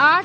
8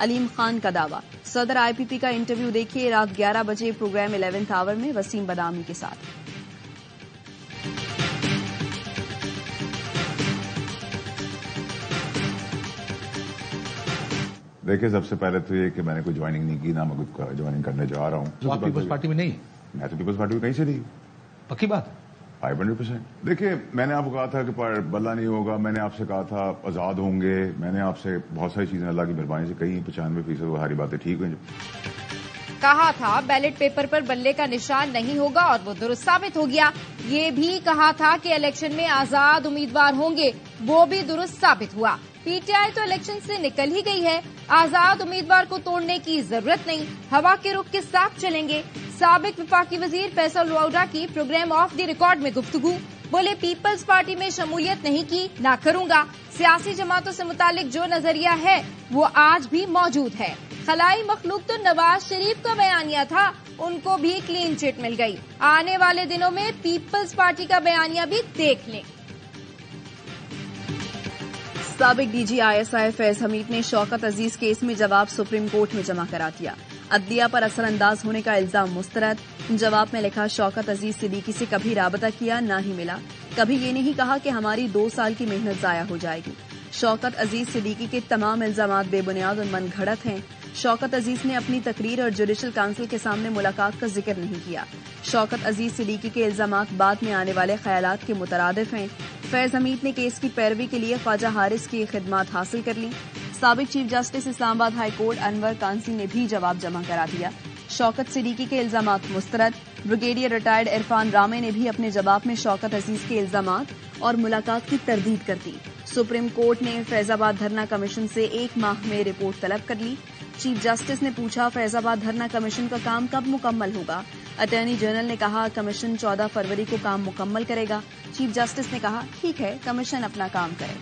علیم خان کا دعویٰ۔ صدر IPP کا انٹرویو دیکھیے رات 11 بجے پروگرام 11th آور میں وسیم بدامی کے ساتھ۔ دیکھیں، سب سے پہلے تو یہ کہ میں نے کوئی جوائننگ نہیں کی، نہ میں کوئی جوائننگ کرنے جا رہا ہوں۔ تو آپ پیپلز پارٹی میں نہیں؟ میں تو پیپلز پارٹی میں کہیں سے نہیں۔ پکی بات؟ 500%۔ دیکھیں، میں نے آپ کو کہا تھا کہ بدلہ نہیں ہوگا، میں نے آپ سے کہا تھا آزاد ہوں گے، میں نے آپ سے بہت ساری چیزیں اللہ کی مہربانی سے کہیں 95% وہ ساری باتیں ٹھیک ہوئی۔ کہا تھا بیلٹ پیپر پر بلے کا نشان نہیں ہوگا اور وہ درست ثابت ہو گیا۔ یہ بھی کہا تھا کہ الیکشن میں آزاد امیدوار ہوں گے، وہ بھی درست ثابت ہوا۔ PTI تو الیکشن سے نکل ہی گئی ہے، آزاد امیدوار کو توڑنے کی ضرورت نہیں، ہوا کے رخ کے ساتھ چلیں گے۔ سابق وفاقی وزیر فیصل لوڈا کی پروگرام آف دی ریکارڈ میں گفتگو، بولے پیپلز پارٹی میں شمولیت نہیں کی، نہ کروں گا۔ سیاسی جماعتوں سے متعلق جو نظریہ ہے وہ آج بھی موجود ہے۔ خلائی مخلوق تو نواز شریف کا بیانیہ تھا، ان کو بھی کلین چٹ مل گئی۔ آنے والے دنوں میں پیپلز پارٹی کا بیانیہ بھی دیکھ لیں۔ سابق DG ISI فیض حمید نے شوکت عزیز کیس میں جواب سپریم کورٹ میں جمع کرا دیا۔ عدلیہ پر اثر انداز ہونے کا الزام مسترد۔ جواب میں لکھا، شوکت عزیز صدیقی سے کبھی رابطہ کیا نہ ہی ملا، کبھی یہ نہیں کہا کہ ہماری 2 سال کی محنت ضائع ہو جائے گی۔ شوکت عزیز صدیقی کے تمام الزامات بے بنیاد اور من گھڑت ہیں۔ شوکت عزیز نے اپنی تقریر اور جوڈیشل کونسل کے سامنے ملاقات کا ذکر نہیں کیا۔ شوکت عزیز صدیقی کے الزامات بعد میں آنے والے خیالات کے مترادف ہیں۔ فیض حمید نے کیس کی پیروی کے لیے خواجہ حارث کی خدمات حاصل کر لی۔ سابق چیف جسٹس اسلام آباد ہائی کورٹ انور کانسی نے بھی جواب جمع کرا دیا۔ شوکت صدیقی کے الزامات مسترد۔ بریگیڈیئر ریٹائرڈ عرفان رامے نے بھی اپنے جواب میں شوکت عزیز کے الزامات اور ملاقات کی تردید کر دی۔ سپریم کورٹ نے فیض آباد دھرنا کمیشن سے 1 ماہ میں رپورٹ طلب کر لی۔ چیف جسٹس نے پوچھا، فیض آباد دھرنا کمیشن کا کام کب مکمل ہوگا؟ اٹارنی جنرل نے کہا، کمیشن 14 فروری کو کام مکمل کرے گا۔ چیف جسٹس نے کہا، ٹھیک ہے، کمیشن اپنا کام کرے۔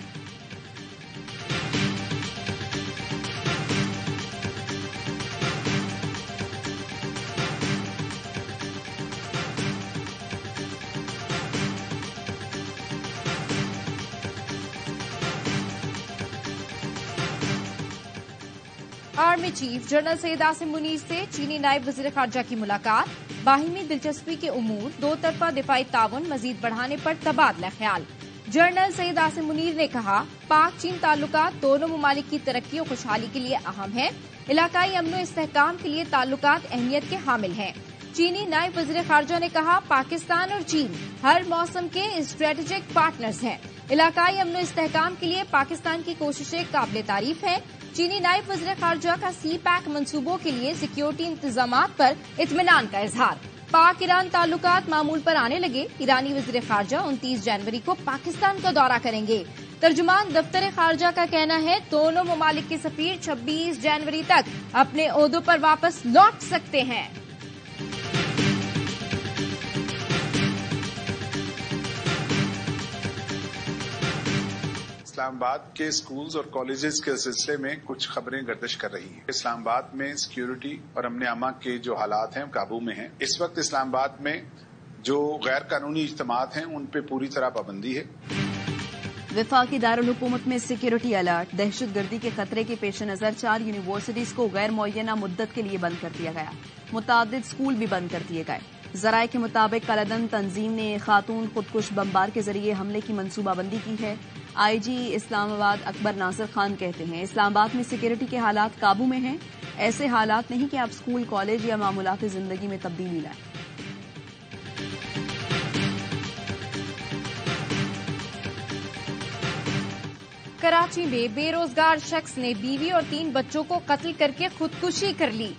Army chief general Syed Asim Munir سے چینی نائب وزیر خارجہ کی ملاقات، باہمی دلچسپی کے امور، 2 طرفہ دفاعی تعاون مزید بڑھانے پر تبادلہ خیال۔ جنرل سید عاصم منیر نے کہا، پاک چین تعلقات دونوں ممالک کی ترقی اور خوشحالی کے لیے اہم ہیں، علاقائی امن و استحکام کے لیے تعلقات اہمیت کے حامل ہیں۔ چینی نائب وزیر خارجہ نے کہا، پاکستان اور چین ہر موسم کے اسٹریٹجک پارٹنرز ہیں، علاقائی امن و استحکام کے لیے پاکستان کی کوششیں قابل تعریف ہیں۔ چینی نائب وزیر خارجہ کا CPEC منصوبوں کے لیے سیکیورٹی انتظامات پر اطمینان کا اظہار۔ پاک ایران تعلقات معمول پر آنے لگے، ایرانی وزیر خارجہ 29 جنوری کو پاکستان کا دورہ کریں گے۔ ترجمان دفتر خارجہ کا کہنا ہے، دونوں ممالک کے سفیر 26 جنوری تک اپنے عہدوں پر واپس لوٹ سکتے ہیں۔ اسلام آباد کے اسکولز اور کالجز کے سلسلے میں کچھ خبریں گردش کر رہی ہیں۔ اسلام آباد میں سیکیورٹی اور امن امان کے جو حالات ہیں قابو میں ہیں۔ اس وقت اسلام آباد میں جو غیر قانونی اجتماعات ہیں ان پہ پوری طرح پابندی ہے۔ وفاقی دارالحکومت میں سیکیورٹی الرٹ، دہشت گردی کے خطرے کے پیش نظر 4 یونیورسٹیز کو غیر معینہ مدت کے لیے بند کر دیا گیا، متعدد اسکول بھی بند کر دیے گئے۔ ذرائع کے مطابق کالعدم تنظیم نے خاتون خودکش بمبار کے ذریعے حملے کی منصوبہ بندی کی ہے۔ IG اسلام آباد اکبر ناصر خان کہتے ہیں، اسلام آباد میں سیکیورٹی کے حالات قابو میں ہیں، ایسے حالات نہیں کہ آپ اسکول، کالج یا معمولات زندگی میں تبدیلی لائیں۔ کراچی میں بے روزگار شخص نے بیوی اور 3 بچوں کو قتل کر کے خودکشی کر لی۔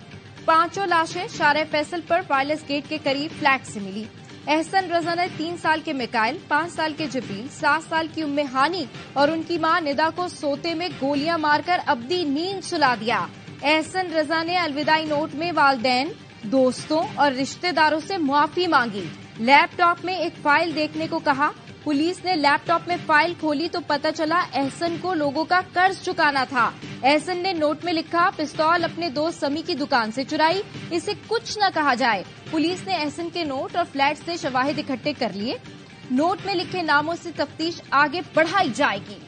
5 لاشیں شارع فیصل پر وائرلیس گیٹ کے قریب فلیٹ سے ملی۔ احسن رضا نے 3 سال کے میکائل، 5 سال کے جبریل، 7 سال کی ام ہانی اور ان کی ماں ندا کو سوتے میں گولیاں مار کر ابدی نیند سلا دیا۔ احسن رضا نے الوداعی نوٹ میں والدین، دوستوں اور رشتہ داروں سے معافی مانگی۔ لیپ ٹاپ میں ایک فائل دیکھنے کو کہا۔ پولیس نے لیپ ٹاپ میں فائل کھولی تو پتہ چلا احسن کو لوگوں کا قرض چکانا تھا۔ احسن نے نوٹ میں لکھا، پستول اپنے دوست سمی کی دکان سے چرائی، اسے کچھ نہ کہا جائے۔ پولیس نے احسن کے نوٹ اور فلیٹ سے شواہد اکٹھے کر لیے۔ نوٹ میں لکھے ناموں سے تفتیش آگے بڑھائی جائے گی۔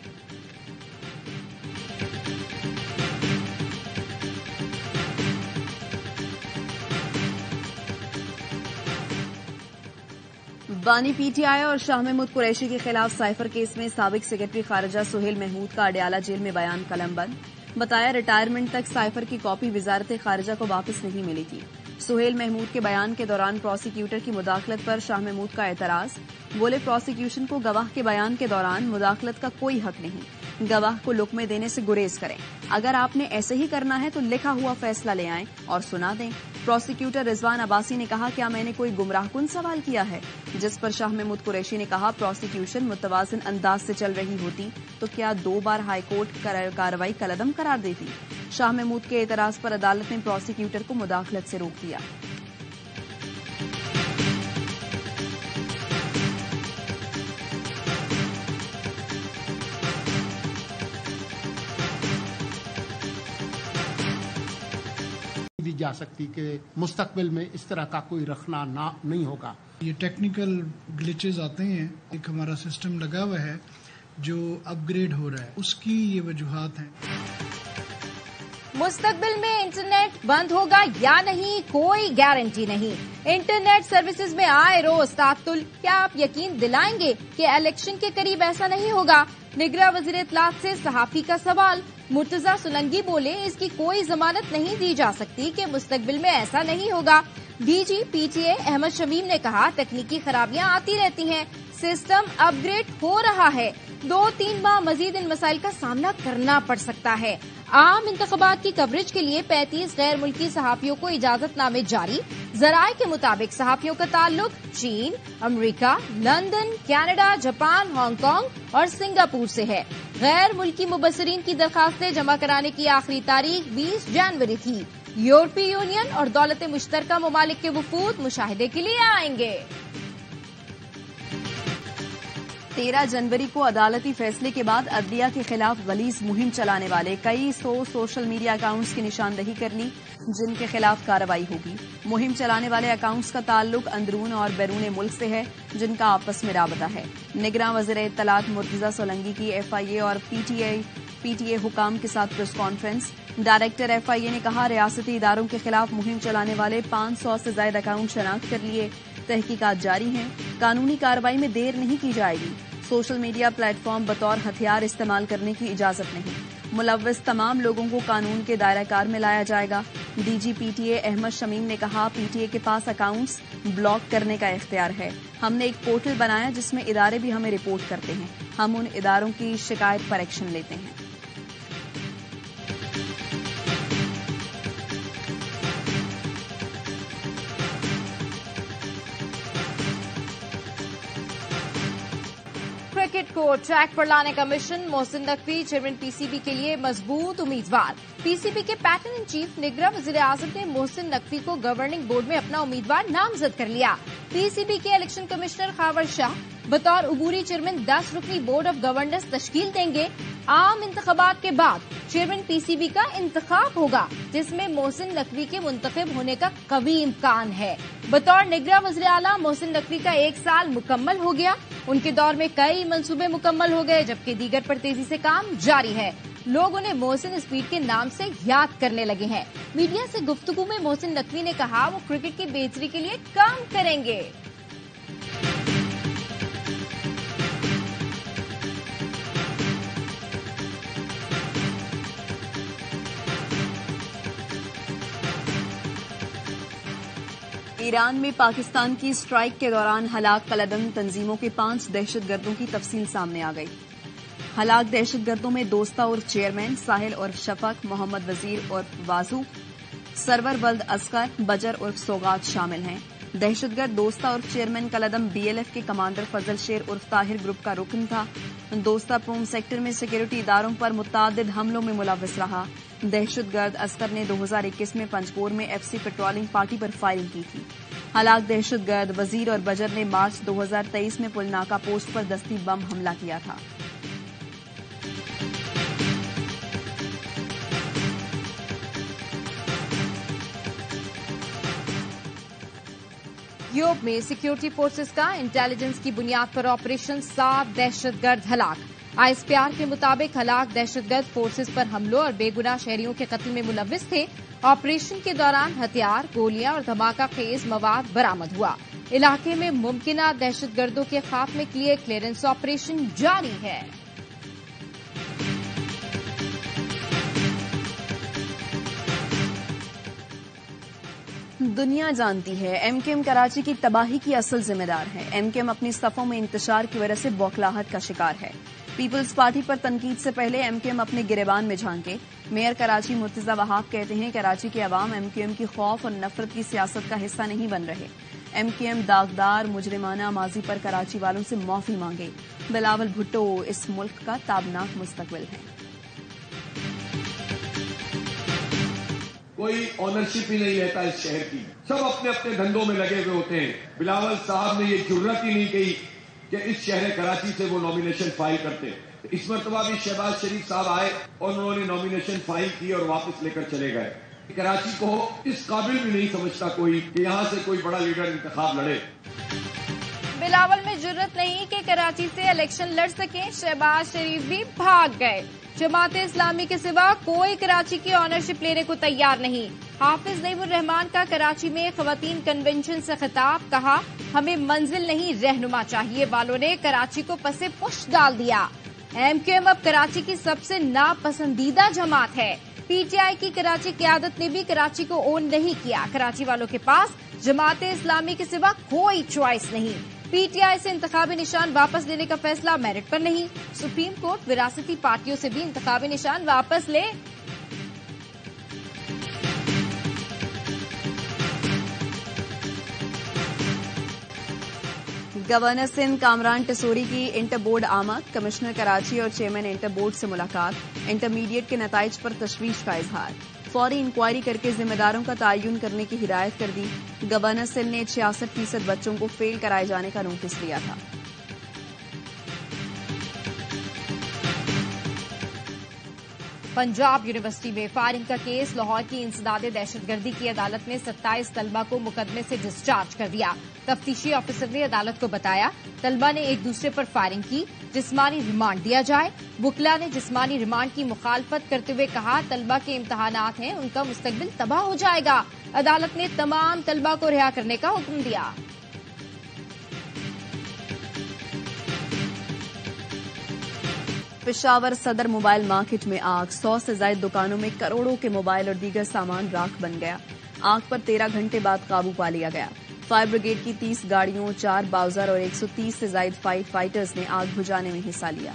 بانی پی ٹی آئی اور شاہ محمود قریشی کے خلاف سائفر کیس میں سابق سیکرٹری خارجہ سہیل محمود کا اڈیالہ جیل میں بیان قلم بند. بتایا ریٹائرمنٹ تک سائفر کی کاپی وزارت خارجہ کو واپس نہیں ملی تھی. سہیل محمود کے بیان کے دوران پروسیکیوٹر کی مداخلت پر شاہ محمود کا اعتراض. بولے پروسیکیوشن کو گواہ کے بیان کے دوران مداخلت کا کوئی حق نہیں. گواہ کو لقمے دینے سے گریز کریں. اگر آپ نے ایسے ہی کرنا ہے تو لکھا ہوا فیصلہ لے آئیں اور سنا دیں. پروسیکیوٹر رضوان عباسی نے کہا کیا میں نے کوئی گمراہ کن سوال کیا ہے؟ جس پر شاہ محمود قریشی نے کہا پروسیکیوشن متوازن انداز سے چل رہی ہوتی تو کیا 2 بار ہائی کورٹ کارروائی کالعدم قرار دیتی. شاہ محمود کے اعتراض پر عدالت نے پروسیکیوٹر کو مداخلت سے روک دیا. دی جا سکتی کہ مستقبل میں اس طرح کا کوئی رکھنا نہیں ہوگا. یہ ٹیکنیکل گلیچز آتے ہیں. ایک ہمارا سسٹم لگا ہوا ہے جو اپ گریڈ ہو رہا ہے, اس کی یہ وجوہات ہیں. مستقبل میں انٹرنیٹ بند ہوگا یا نہیں کوئی گارنٹی نہیں. انٹرنیٹ سروسز میں آئے روز تعطل. کیا آپ یقین دلائیں گے کہ الیکشن کے قریب ایسا نہیں ہوگا؟ نگراں وزیر اطلاعات سے صحافی کا سوال. مرتضی سولنگی بولے اس کی کوئی ضمانت نہیں دی جا سکتی کہ مستقبل میں ایسا نہیں ہوگا. D G P T A Ahmed Shamim نے کہا تکنیکی خرابیاں آتی رہتی ہیں, سسٹم اپ گریڈ ہو رہا ہے, 2-3 ماہ مزید ان مسائل کا سامنا کرنا پڑ سکتا ہے. عام انتخابات کی کوریج کے لیے 35 غیر ملکی صحافیوں کو اجازت نامے جاری. ذرائع کے مطابق صحافیوں کا تعلق چین, امریکہ, London, Canada, Japan, Hong Kong اور سنگاپور سے ہے. غیر ملکی مبصرین کی درخواستیں جمع کرانے کی آخری تاریخ 20 جنوری تھی. یورپی یونین اور دولت مشترکہ ممالک کے وفود مشاہدے کے لیے آئیں گے. 13 جنوری کو عدالتی فیصلے کے بعد عدلیہ کے خلاف غلیظ مہم چلانے والے کئی 100 سوشل میڈیا اکاؤنٹس کی نشاندہی کر لی جن کے خلاف کارروائی ہوگی. مہم چلانے والے اکاؤنٹس کا تعلق اندرون اور بیرون ملک سے ہے جن کا آپس میں رابطہ ہے. نگراں وزیر اطلاعات مرتضی سولنگی کی ایف آئی اے اور پی ٹی اے حکام کے ساتھ پریس کانفرنس. ڈائریکٹر ایف آئی اے نے کہا ریاستی اداروں کے خلاف مہم چلانے والے 500 سے زائد اکاؤنٹ شناخت کر لیے. تحقیقات جاری ہیں. قانونی کارروائی میں دیر نہیں کی جائے گی. سوشل میڈیا پلیٹ فارم بطور ہتھیار استعمال کرنے کی اجازت نہیں. ملوث تمام لوگوں کو قانون کے دائرہ کار میں لایا جائے گا. D G P T A Ahmed Shamim نے کہا پی ٹی اے کے پاس اکاؤنٹس بلاک کرنے کا اختیار ہے. ہم نے ایک پورٹل بنایا جس میں ادارے بھی ہمیں رپورٹ کرتے ہیں. ہم ان اداروں کی شکایت پر ایکشن لیتے ہیں. کرکٹ کو ٹریک پر لانے کا مشن. Mohsin Naqvi chairman P C B کے لیے مضبوط امیدوار. پی سی بی کے پیٹرن ان چیف نگراں وزیر اعظم نے محسن نقوی کو گورننگ بورڈ میں اپنا امیدوار نامزد کر لیا. پی سی بی کے الیکشن کمشنر خاور شاہ بطور عبوری چیئرمین 10 رکنی بورڈ آف گورننس تشکیل دیں گے. عام انتخابات کے بعد چیئرمین پی سی بی کا انتخاب ہوگا جس میں محسن نقوی کے منتخب ہونے کا قوی امکان ہے. بطور نگراں وزیر اعلیٰ محسن نقوی کا 1 سال مکمل ہو گیا. ان کے دور میں کئی منصوبے مکمل ہو گئے جبکہ دیگر پر تیزی سے کام جاری ہے. لوگ انہیں محسن اسپیڈ کے نام سے یاد کرنے لگے ہیں. میڈیا سے گفتگو میں محسن نقوی نے کہا وہ کرکٹ کی بہتری کے لیے کام کریں گے. ایران میں پاکستان کی اسٹرائیک کے دوران ہلاک کلعدم تنظیموں کے 5 دہشت گردوں کی تفصیل سامنے آ گئی. ہلاک دہشت گردوں میں دوستہ اور چیئرمین ساحل اور شفق, محمد وزیر اور وازو, سرور ولد اصغر, بجر اور سوغات شامل ہیں. دہشت گرد دوستہ اور چیئرمین کلعدم بی ایل ایف کے کمانڈر فضل شیر عرف طاہر گروپ کا رکن تھا. دوستہ پوم سیکٹر میں سیکورٹی اداروں پر متعدد حملوں میں ملوث رہا. دہشت گرد اصغر نے 2021 میں پنجگور میں ایف سی پیٹرولنگ پارٹی پر فائرنگ کی تھی. ہلاک دہشت گرد وزیر اور بجر نے مارچ 2023 میں پل ناکا پوسٹ پر دستی بم حملہ کیا تھا. یوب میں سیکیورٹی فورسز کا انٹیلیجنس کی بنیاد پر آپریشن 7 دہشت گرد ہلاک. آئی ایس پی آر کے مطابق ہلاک دہشت گرد فورسز پر حملوں اور بے گناہ شہریوں کے قتل میں ملوث تھے. آپریشن کے دوران ہتھیار, گولیاں اور دھماکہ خیز مواد برآمد ہوا. علاقے میں ممکنہ دہشت گردوں کے خاتمے کے لیے کلیئرنس آپریشن جاری ہے۔ دنیا جانتی ہے ایم کیو ایم کراچی کی تباہی کی اصل ذمہ دار ہے۔ ایم کیو ایم اپنی صفوں میں انتشار کی وجہ سے بوکھلاہٹ کا شکار ہے۔ پیپلز پارٹی پر تنقید سے پہلے ایم کیو ایم اپنے گریبان میں جھانکے۔ میئر کراچی مرتضی وہاب کہتے ہیں کراچی کے عوام ایم کیو ایم کی خوف اور نفرت کی سیاست کا حصہ نہیں بن رہے۔ ایم کیو ایم داغدار مجرمانہ ماضی پر کراچی والوں سے معافی مانگے۔ بلاول بھٹو اس ملک کا تابناک مستقبل ہے۔ کوئی آنرشپ ہی نہیں لیتا اس شہر کی، سب اپنے اپنے دھندوں میں لگے ہوئے ہوتے ہیں۔ بلاول صاحب نے یہ جرت ہی نہیں کی کہ اس شہر کراچی سے وہ نامینیشن فائل کرتے۔ اس مرتبہ بھی شہباز شریف صاحب آئے اور انہوں نے نامینیشن فائل کی اور واپس لے کر چلے گئے۔ کراچی کو اس قابل بھی نہیں سمجھتا کوئی کہ یہاں سے کوئی بڑا لیڈر انتخاب لڑے۔ بلاول میں جرت نہیں کہ کراچی سے الیکشن لڑ سکیں، شہباز شریف بھی بھاگ گئے۔ جماعت اسلامی کے سوا کوئی کراچی کی آنرشپ لینے کو تیار نہیں۔ حافظ نعیم الرحمان کا کراچی میں خواتین کنونشن سے خطاب، کہا ہمیں منزل نہیں رہنما چاہیے، والوں نے کراچی کو پسے پشت ڈال دیا۔ ایم کیو ایم اب کراچی کی سب سے ناپسندیدہ جماعت ہے۔ پی ٹی آئی کی کراچی قیادت نے بھی کراچی کو اون نہیں کیا۔ کراچی والوں کے پاس جماعت اسلامی کے سوا کوئی چوائس نہیں۔ پی ٹی آئی سے انتخابی نشان واپس لینے کا فیصلہ میرٹ پر نہیں۔ سپریم کورٹ وراثتی پارٹیوں سے بھی انتخابی نشان واپس لے۔ گورنر سندھ کامران ٹسوری کی انٹر بورڈ آمد، کمشنر کراچی اور چیئرمین انٹر بورڈ سے ملاقات، انٹرمیڈیٹ کے نتائج پر تشویش کا اظہار، فوری انکوائری کر کے ذمہ داروں کا تعین کرنے کی ہدایت کر دی۔ گورنر سندھ نے 66% بچوں کو فیل کرائے جانے کا نوٹس دیا تھا۔ پنجاب یونیورسٹی میں فائرنگ کا کیس، لاہور کی انسداد دہشت گردی کی عدالت نے 27 طلبہ کو مقدمے سے ڈسچارج کر دیا۔ تفتیشی آفیسر نے عدالت کو بتایا طلبہ نے ایک دوسرے پر فائرنگ کی، جسمانی ریمانڈ دیا جائے۔ وکلا نے جسمانی ریمانڈ کی مخالفت کرتے ہوئے کہا طلبہ کے امتحانات ہیں، ان کا مستقبل تباہ ہو جائے گا۔ عدالت نے تمام طلبہ کو رہا کرنے کا حکم دیا۔ پشاور صدر موبائل مارکیٹ میں آگ، 100 سے زائد دکانوں میں کروڑوں کے موبائل اور دیگر سامان راکھ بن گیا۔ آگ پر 13 گھنٹے بعد قابو پا لیا گیا۔ فائر بریگیڈ کی 30 گاڑیوں، 4 باؤزر اور 130 سے زائد فائٹرز نے آگ بجھانے میں حصہ لیا۔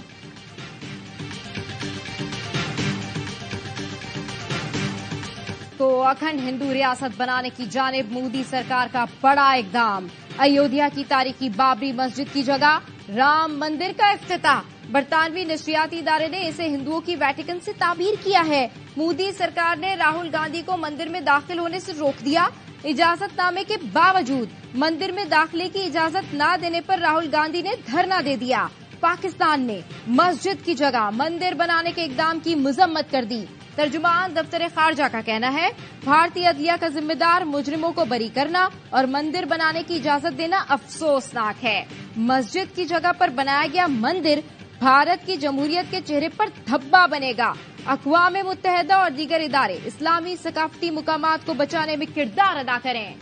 کو اکھنڈ ہندو ریاست بنانے کی جانب مودی سرکار کا بڑا اقدام، ایودھیا کی تاریخی بابری مسجد کی جگہ رام مندر کا افتتاح۔ برطانوی نشریاتی ادارے نے اسے ہندوؤں کی ویٹیکن سے تعبیر کیا ہے۔ مودی سرکار نے راہل گاندھی کو مندر میں داخل ہونے سے روک دیا۔ اجازت نامے کے باوجود مندر میں داخلے کی اجازت نہ دینے پر راہل گاندھی نے دھرنا دے دیا۔ پاکستان نے مسجد کی جگہ مندر بنانے کے اقدام کی مذمت کر دی۔ ترجمان دفتر خارجہ کا کہنا ہے بھارتی عدلیہ کا ذمہ دار مجرموں کو بری کرنا اور مندر بنانے کی اجازت دینا افسوسناک ہے۔ مسجد کی جگہ پر بنایا گیا مندر بھارت کی جمہوریت کے چہرے پر دھبا بنے گا۔ اقوام متحدہ اور دیگر ادارے اسلامی ثقافتی مقامات کو بچانے میں کردار ادا کریں۔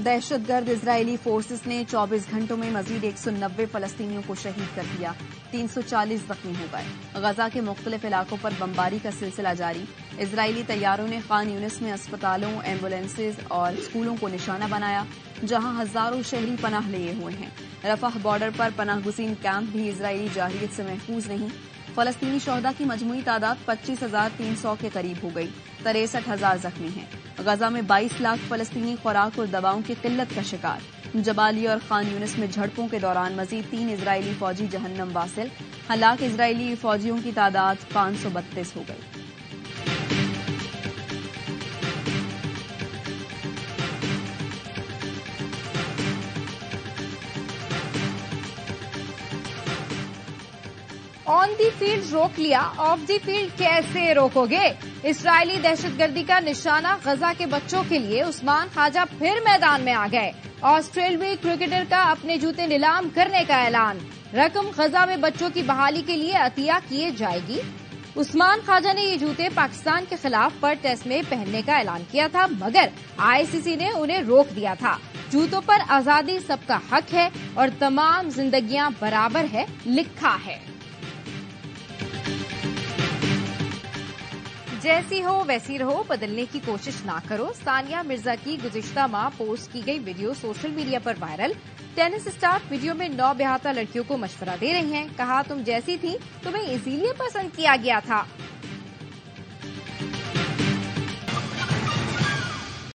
دہشت گرد اسرائیلی فورسز نے 24 گھنٹوں میں مزید 190 فلسطینیوں کو شہید کر دیا، 340 زخمی ہو گئے۔ غزہ کے مختلف علاقوں پر بمباری کا سلسلہ جاری۔ اسرائیلی طیاروں نے خان یونس میں اسپتالوں، ایمبولینسز اور اسکولوں کو نشانہ بنایا، جہاں ہزاروں شہری پناہ لیے ہوئے ہیں۔ رفح بارڈر پر پناہ گزین کیمپ بھی اسرائیلی جارحیت سے محفوظ نہیں۔ فلسطینی شہداء کی مجموعی تعداد 25,300 کے قریب ہو گئی، 63,000 زخمی ہیں۔ غزہ میں 22 لاکھ فلسطینی خوراک اور دواؤں کی قلت کا شکار۔ جبالیہ اور خان یونس میں جھڑپوں کے دوران مزید 3 اسرائیلی فوجی جہنم واصل، ہلاک اسرائیلی فوجیوں کی تعداد 532 ہو گئی۔ آن دی فیلڈ روک لیا، آف دی فیلڈ کیسے روکو گے؟ اسرائیلی دہشت گردی کا نشانہ غزہ کے بچوں کے لیے عثمان خواجہ پھر میدان میں آ گئے۔ آسٹریلوی کرکٹر کا اپنے جوتے نیلام کرنے کا اعلان، رقم غزہ میں بچوں کی بحالی کے لیے عطیہ کیے جائے گی۔ عثمان خواجہ نے یہ جوتے پاکستان کے خلاف پر ٹیسٹ میں پہننے کا اعلان کیا تھا، مگر ICC نے انہیں روک دیا تھا۔ جوتوں پر آزادی سب کا حق ہے اور تمام زندگیاں برابر ہے لکھا ہے۔ جیسی ہو ویسی رہو، بدلنے کی کوشش نہ کرو۔ ثانیہ مرزا کی گزشتہ ماہ پوسٹ کی گئی ویڈیو سوشل میڈیا پر وائرل۔ ٹینس اسٹار ویڈیو میں 9 بیاہتا لڑکیوں کو مشورہ دے رہی ہیں، کہا تم جیسی تھی تمہیں اسی لیے پسند کیا گیا تھا۔